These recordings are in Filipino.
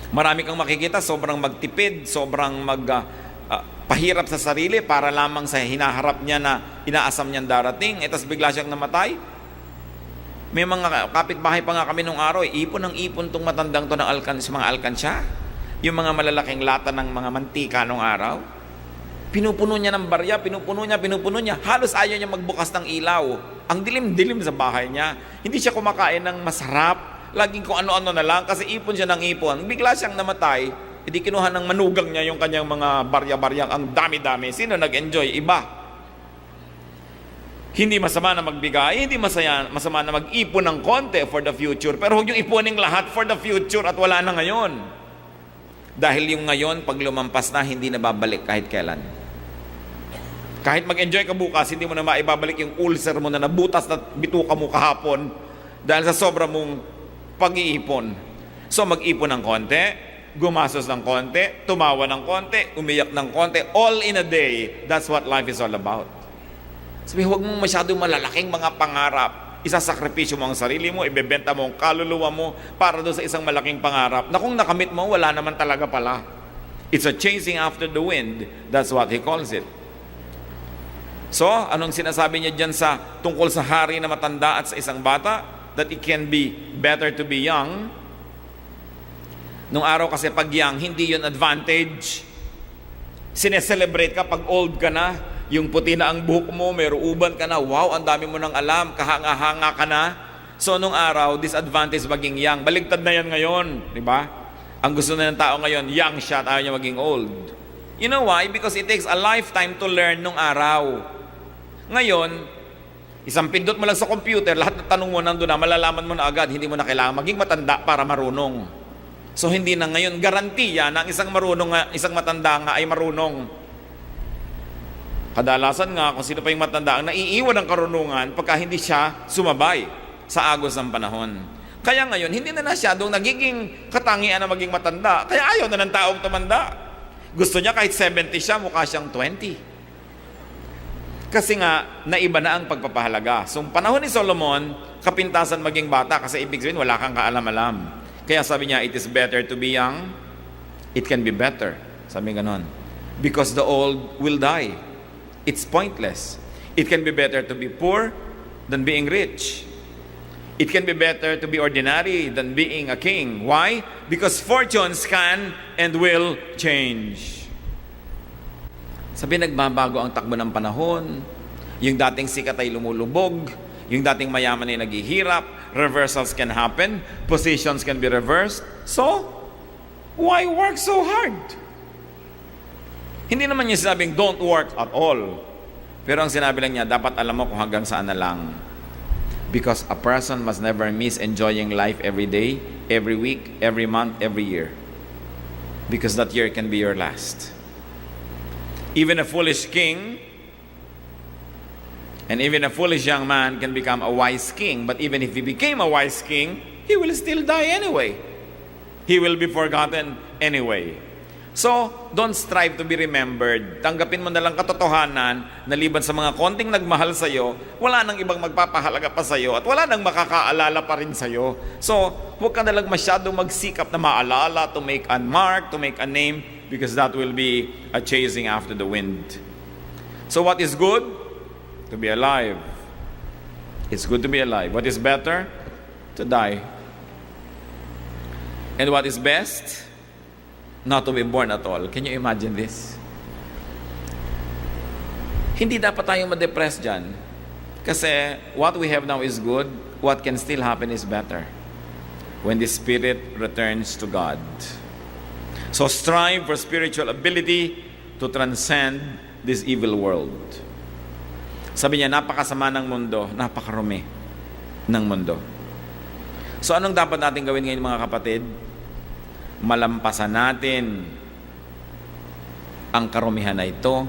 Marami kang makikita, sobrang magtipid, sobrang pahirap sa sarili para lamang sa hinaharap niya na inaasam niyang darating. Tapos bigla siyang namatay. May mga kapitbahay pa nga kami nung araw, ipon ng ipon tong matandang to ng mga alkansya. Yung mga malalaking lata ng mga mantika nung araw. Pinupuno niya ng barya, pinupuno niya. Halos ayaw niya magbukas ng ilaw. Ang dilim-dilim sa bahay niya. Hindi siya kumakain ng masarap. Laging kung ano-ano na lang kasi ipon siya ng ipon. Bigla siyang namatay, hindi kinuha ng manugang niya yung kanyang mga barya-baryang ang dami-dami. Sino nag-enjoy? Iba. Hindi masama na magbigay, hindi masama na mag-ipon ng konti for the future. Pero huwag yung ipuning lahat for the future at wala na ngayon. Dahil yung ngayon, pag lumampas na, hindi na babalik kahit kailan. Kahit mag-enjoy ka bukas, hindi mo na maibabalik yung ulcer mo na nabutas na bituka mo kahapon dahil sa sobra mong pag-iipon. So mag-ipon ng konti, gumasos ng konti, tumawa ng konti, umiyak ng konti, all in a day. That's what life is all about. Sabi, huwag mong masyadong malalaking mga pangarap. Isasakripisyo mo ang sarili mo, ibebenta mo ang kaluluwa mo para doon sa isang malaking pangarap na kung nakamit mo, wala naman talaga pala. It's a chasing after the wind. That's what he calls it. So, anong sinasabi niya dyan tungkol sa hari na matanda at sa isang bata? That it can be better to be young. Nung araw kasi pag young, hindi yun advantage. Sineselebrate ka pag old ka na. Yung puti na ang buhok mo, may uban ka na, wow, ang dami mo nang alam, kahanga-hanga ka na. So, nung araw, disadvantage maging young. Baligtad na yan ngayon, di ba? Ang gusto na ng tao ngayon, young siya at ayaw niya maging old. You know why? Because it takes a lifetime to learn nung araw. Ngayon, isang pindot mo lang sa computer, lahat ng tanong mo nandun na, malalaman mo na agad, hindi mo na kailangan maging matanda para marunong. So, hindi na ngayon garantiya na ang isang matanda nga ay marunong. Kadalasan nga, kung sino pa yung matanda, ang naiiwan ng karunungan pagka hindi siya sumabay sa agos ng panahon. Kaya ngayon, hindi na masyadong nagiging katangian na maging matanda. Kaya ayaw na ng taong tumanda. Gusto niya kahit 70 siya, mukha siyang 20. Kasi nga, naiba na ang pagpapahalaga. So, panahon ni Solomon, kapintasan maging bata kasi ibig sabihin, wala kang kaalam-alam. Kaya sabi niya, it is better to be young. It can be better. Sabi ganon. Because the old will die. It's pointless. It can be better to be poor than being rich. It can be better to be ordinary than being a king. Why? Because fortunes can and will change. Sabi, nagbabago ang takbo ng panahon. Yung dating sikat ay lumulubog. Yung dating mayaman ay naghihirap. Reversals can happen. Positions can be reversed. So, why work so hard? Hindi naman niya sinabing, don't work at all. Pero ang sinabi lang niya, dapat alam mo kung hanggang saan na lang. Because a person must never miss enjoying life every day, every week, every month, every year. Because that year can be your last. Even a foolish king, and even a foolish young man can become a wise king. But even if he became a wise king, he will still die anyway. He will be forgotten anyway. So, don't strive to be remembered. Tanggapin mo na lang katotohanan na liban sa mga konting nagmahal sa'yo, wala nang ibang magpapahalaga pa sa'yo at wala nang makakaalala pa rin sa'yo. So, huwag ka na lang masyadong magsikap na maalala, to make a mark, to make a name, because that will be a chasing after the wind. So, what is good? To be alive. It's good to be alive. What is better? To die. And what is best? Not to be born at all. Can you imagine this? Hindi dapat tayong ma-depress dyan. Kasi what we have now is good. What can still happen is better. When the Spirit returns to God. So strive for spiritual ability to transcend this evil world. Sabi niya, napakasama ng mundo, napakarumi ng mundo. So anong dapat natin gawin ngayon mga kapatid? Malampasan natin ang karumihan na ito,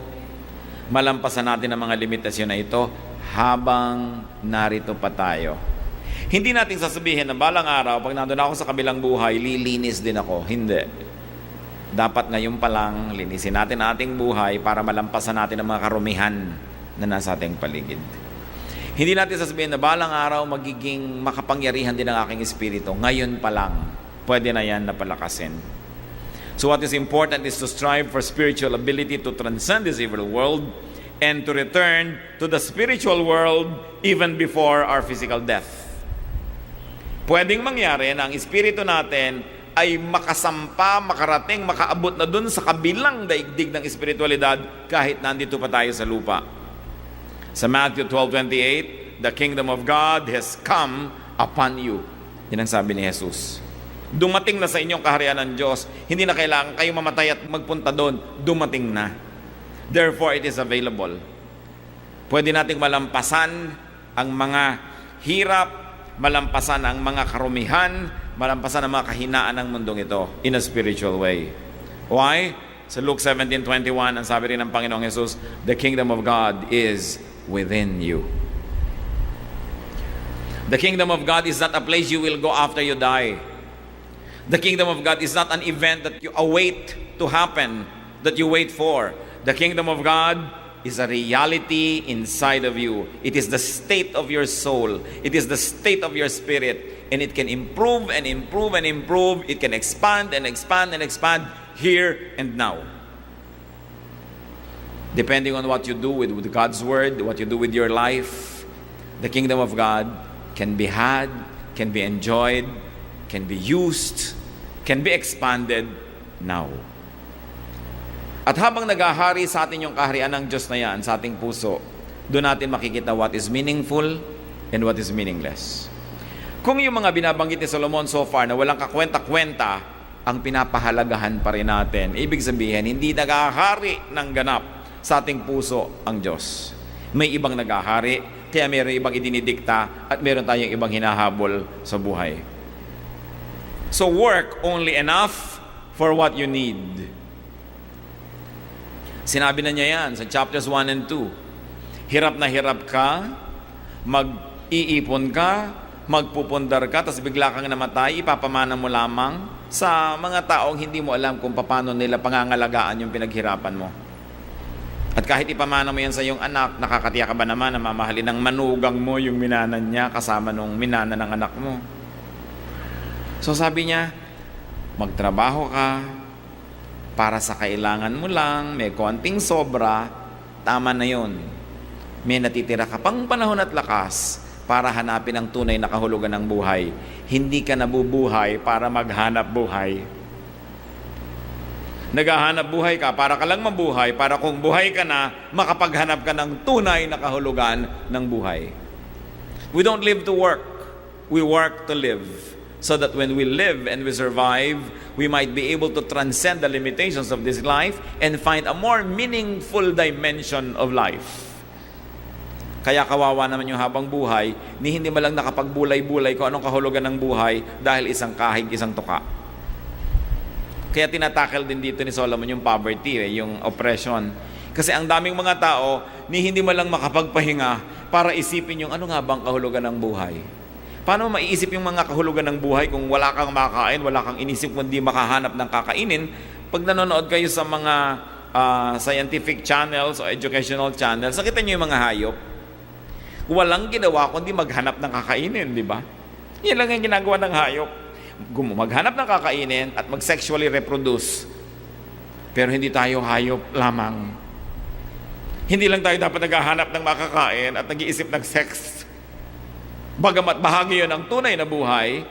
malampasan natin ang mga limitasyon na ito habang narito pa tayo. Hindi natin sasabihin na balang araw, pag nandun ako sa kabilang buhay, lilinis din ako. Hindi. Dapat ngayon pa lang, linisin natin ang ating buhay para malampasan natin ang mga karumihan na nasa ating paligid. Hindi natin sasabihin na balang araw, magiging makapangyarihan din ang aking espiritu. Ngayon pa lang. Pwede na yan na palakasin. So what is important is to strive for spiritual ability to transcend this evil world and to return to the spiritual world even before our physical death. Pwedeng mangyari na ang espiritu natin ay makasampa, makarating, makaabot na dun sa kabilang daigdig ng espiritualidad kahit nandito pa tayo sa lupa. Sa Matthew 12:28, the kingdom of God has come upon you. Yan ang sabi ni Jesus. Dumating na sa inyong kaharian ng Diyos. Hindi na kailangan kayo mamatay at magpunta doon. Dumating na. Therefore, it is available. Pwede nating malampasan ang mga hirap, malampasan ang mga karumihan, malampasan ang mga kahinaan ng mundong ito in a spiritual way. Why? Sa Luke 17:21, ang sabi rin ng Panginoong Jesus, the kingdom of God is within you. The kingdom of God is not a place you will go after you die. The kingdom of God is not an event that you await to happen, that you wait for. The kingdom of God is a reality inside of you. It is the state of your soul. It is the state of your spirit. And it can improve and improve and improve. It can expand and expand and expand here and now. Depending on what you do with God's word, what you do with your life, the kingdom of God can be had, can be enjoyed, can be used, can be expanded now. At habang naghahari sa atin yung kaharian ng Diyos na yan sa ating puso, doon natin makikita what is meaningful and what is meaningless. Kung yung mga binabanggit ni Solomon so far na walang kakwenta-kwenta, ang pinapahalagahan pa rin natin, ibig sabihin, hindi naghahari ng ganap sa ating puso ang Diyos. May ibang naghahari, kaya mayroon ibang idinidikta at mayroon tayong ibang hinahabol sa buhay. So work only enough for what you need. Sinabi na niya yan sa chapters 1 and 2. Hirap na hirap ka, mag-iipon ka, magpupundar ka, tapos bigla kang namatay, ipapamana mo lamang sa mga taong hindi mo alam kung paano nila pangangalagaan yung pinaghirapan mo. At kahit ipamana mo yan sa iyong anak, nakakatiya ka ba naman na mamahalin ng manugang mo yung minanan niya kasama nung minanan ng anak mo? So sabi niya, magtrabaho ka para sa kailangan mo lang, may konting sobra, tama na yun. May natitira ka pang panahon at lakas para hanapin ang tunay na kahulugan ng buhay. Hindi ka nabubuhay para maghanap buhay. Naghahanap buhay ka para ka lang mabuhay, para kung buhay ka na, makapaghanap ka ng tunay na kahulugan ng buhay. We don't live to work. We work to live. So that when we live and we survive, we might be able to transcend the limitations of this life and find a more meaningful dimension of life. Kaya kawawa naman yung habang buhay, ni hindi malang nakapagbulay-bulay kung anong kahulugan ng buhay dahil isang kahig, isang tuka. Kaya tinatakil din dito ni Solomon yung poverty, yung oppression. Kasi ang daming mga tao, ni hindi malang makapagpahinga para isipin yung ano nga bang kahulugan ng buhay. Paano maiisip yung mga kahulugan ng buhay kung wala kang makakain, wala kang inisip kundi makahanap ng kakainin? Pag nanonood kayo sa mga scientific channels o educational channels, nakita nyo yung mga hayop. Walang ginawa kundi maghanap ng kakainin, di ba? Yan lang yung ginagawa ng hayop. Maghanap ng kakainin at mag-sexually reproduce. Pero hindi tayo hayop lamang. Hindi lang tayo dapat naghahanap ng makakain at nag-iisip ng sex. Bagamat bahagi yun ng tunay na buhay,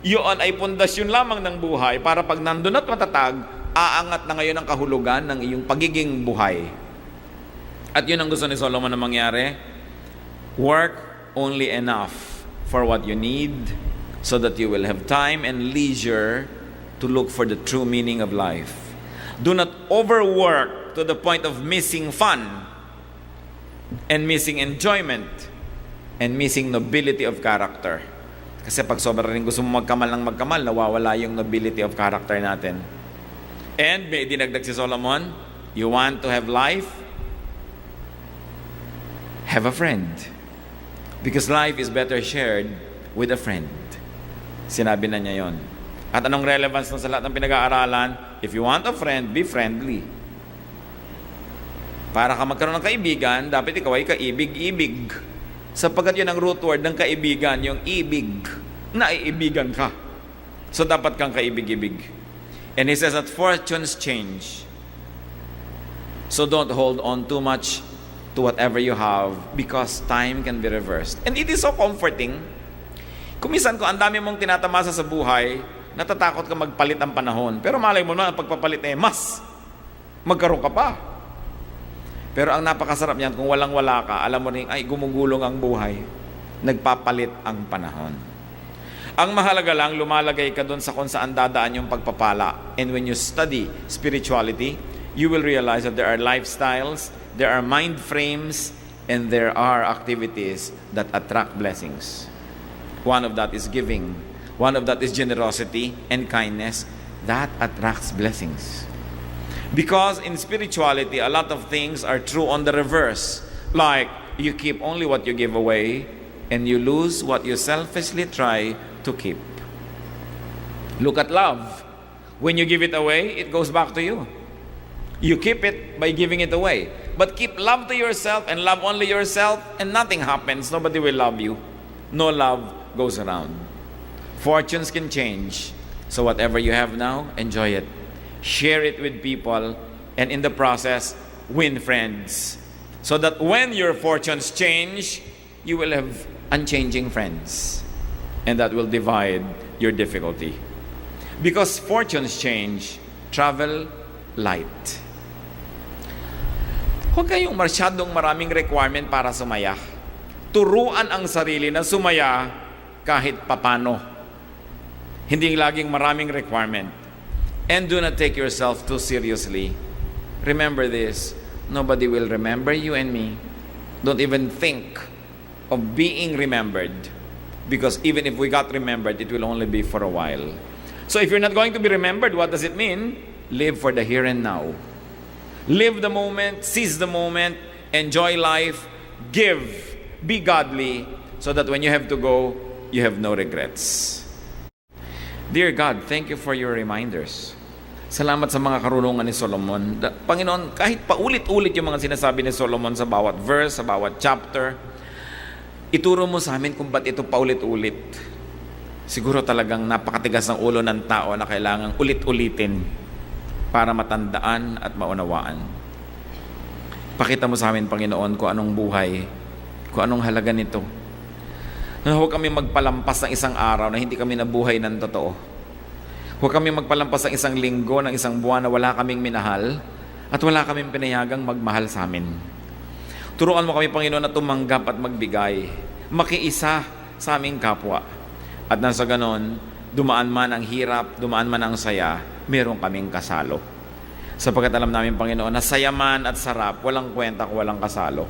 yun ay pundasyon lamang ng buhay para pag nandun at matatag, aangat na ngayon ang kahulugan ng iyong pagiging buhay. At yun ang gusto ni Solomon na mangyari. Work only enough for what you need so that you will have time and leisure to look for the true meaning of life. Do not overwork to the point of missing fun and missing enjoyment and missing nobility of character. Kasi pag sobra rin gusto mo magkamal ng magkamal, nawawala yung nobility of character natin. And may dinagdag si Solomon, you want to have life? Have a friend. Because life is better shared with a friend. Sinabi na niya yon. At anong relevance nun sa lahat ng pinag-aaralan? If you want a friend, be friendly. Para ka magkaroon ng kaibigan, dapat ikaw ay kaibig-ibig. Sapagkat yun ang root word ng kaibigan, yung ibig. Naiibigan ka. So dapat kang kaibig-ibig. And he says that fortunes change. So don't hold on too much to whatever you have because time can be reversed. And it is so comforting. Kumisan ko, ang dami mong tinatamasa sa buhay, natatakot ka magpalit ang panahon. Pero malay mo na, ang pagpapalit mas magkaroon ka pa. Pero ang napakasarap niyan, kung walang-wala ka, alam mo rin, ay gumugulong ang buhay. Nagpapalit ang panahon. Ang mahalaga lang, lumalagay ka doon sa kung saan dadaan yung pagpapala. And when you study spirituality, you will realize that there are lifestyles, there are mind frames, and there are activities that attract blessings. One of that is giving. One of that is generosity and kindness. That attracts blessings. Because in spirituality, a lot of things are true on the reverse. Like, you keep only what you give away, and you lose what you selfishly try to keep. Look at love. When you give it away, it goes back to you. You keep it by giving it away. But keep love to yourself and love only yourself, and nothing happens. Nobody will love you. No love goes around. Fortunes can change. So whatever you have now, enjoy it. Share it with people, and in the process, win friends. So that when your fortunes change, you will have unchanging friends. And that will divide your difficulty. Because fortunes change, travel light. Huwag kayong masyadong maraming requirement para sumaya. Turuan ang sarili na sumaya kahit papano. Hindi laging maraming requirement. And do not take yourself too seriously. Remember this, nobody will remember you and me. Don't even think of being remembered. Because even if we got remembered, it will only be for a while. So if you're not going to be remembered, what does it mean? Live for the here and now. Live the moment, seize the moment, enjoy life, give, be godly, so that when you have to go, you have no regrets. Dear God, thank you for your reminders. Salamat sa mga karunungan ni Solomon. Panginoon, kahit paulit-ulit yung mga sinasabi ni Solomon sa bawat verse, sa bawat chapter, ituro mo sa amin kung ba't ito paulit-ulit. Siguro talagang napakatigas ng ulo ng tao na kailangang ulit-ulitin para matandaan at maunawaan. Pakita mo sa amin, Panginoon, kung anong buhay, kung anong halaga nito. Huwag kami magpalampas ng isang araw na hindi kami nabuhay ng totoo. Huwag kami magpalampas ng isang linggo, ng isang buwan na wala kaming minahal at wala kaming pinayagang magmahal sa amin. Turuan mo kami, Panginoon, na tumanggap at magbigay, makiisa sa aming kapwa. At nang sa ganon, dumaan man ang hirap, dumaan man ang saya, meron kaming kasalo. Sapagkat alam namin, Panginoon, na saya man at sarap, walang kwenta kung walang kasalo.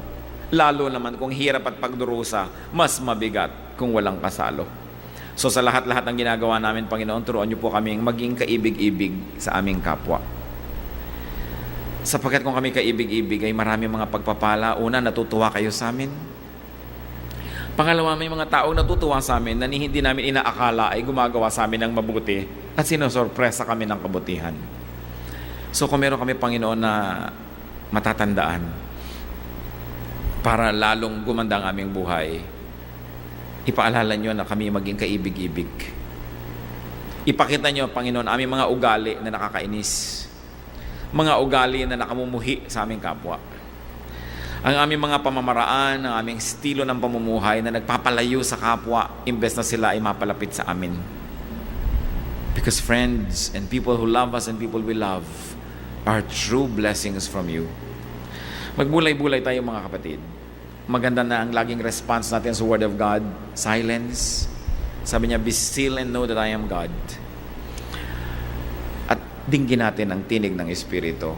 Lalo naman kung hirap at pagdurusa, mas mabigat kung walang kasalo. So sa lahat-lahat ng ginagawa namin, Panginoon, turuan niyo po kaming maging kaibig-ibig sa aming kapwa. Sapagkat kung kami kaibig-ibig ay marami mga pagpapala. Una, natutuwa kayo sa amin. Pangalawa, may mga taong natutuwa sa amin na hindi namin inaakala ay gumagawa sa amin ng mabuti at sinosorpresa kami ng kabutihan. So kung meron kami, Panginoon, na matatandaan para lalong gumanda ang aming buhay, ipaalala nyo na kami maging kaibig-ibig. Ipakita nyo, Panginoon, aming mga ugali na nakakainis. Mga ugali na nakamumuhi sa aming kapwa. Ang aming mga pamamaraan, ang aming estilo ng pamumuhay na nagpapalayo sa kapwa, imbes na sila ay mapalapit sa amin. Because friends and people who love us and people we love are true blessings from you. Magbulay-bulay tayo, mga kapatid. Maganda na ang laging response natin sa Word of God. Silence. Sabi niya, be still and know that I am God. At dinggin natin ang tinig ng Espiritu.